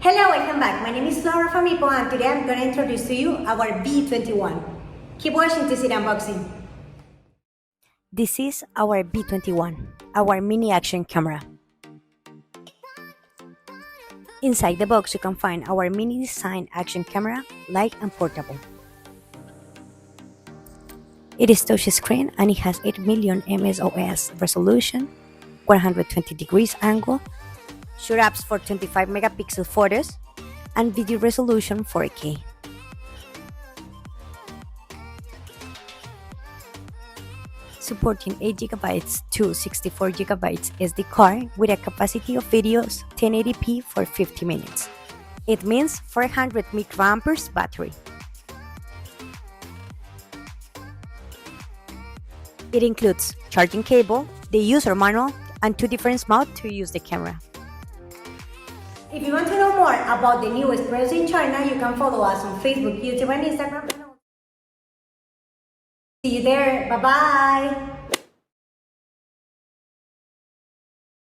Hello, welcome back. My name is Laura from Hippo and today I'm going to introduce to you our V21. Keep watching to see the unboxing. This is our V21, our MiniAction camera. Inside the box you can find our mini design action camera, light and portable. It is touchscreen and it has 8 million ms resolution, 120 degrees angle, shutter for 25 megapixel photos, and video resolution 4K. Supporting 8GB to 64GB SD card with a capacity of videos 1080p for 50 minutes. It means 400 mAh battery. It includes charging cable, the user manual, and 2 different modes to use the camera. If you want to know more about the newest products in China, you can follow us on Facebook, YouTube, and Instagram. See you there. Bye-bye.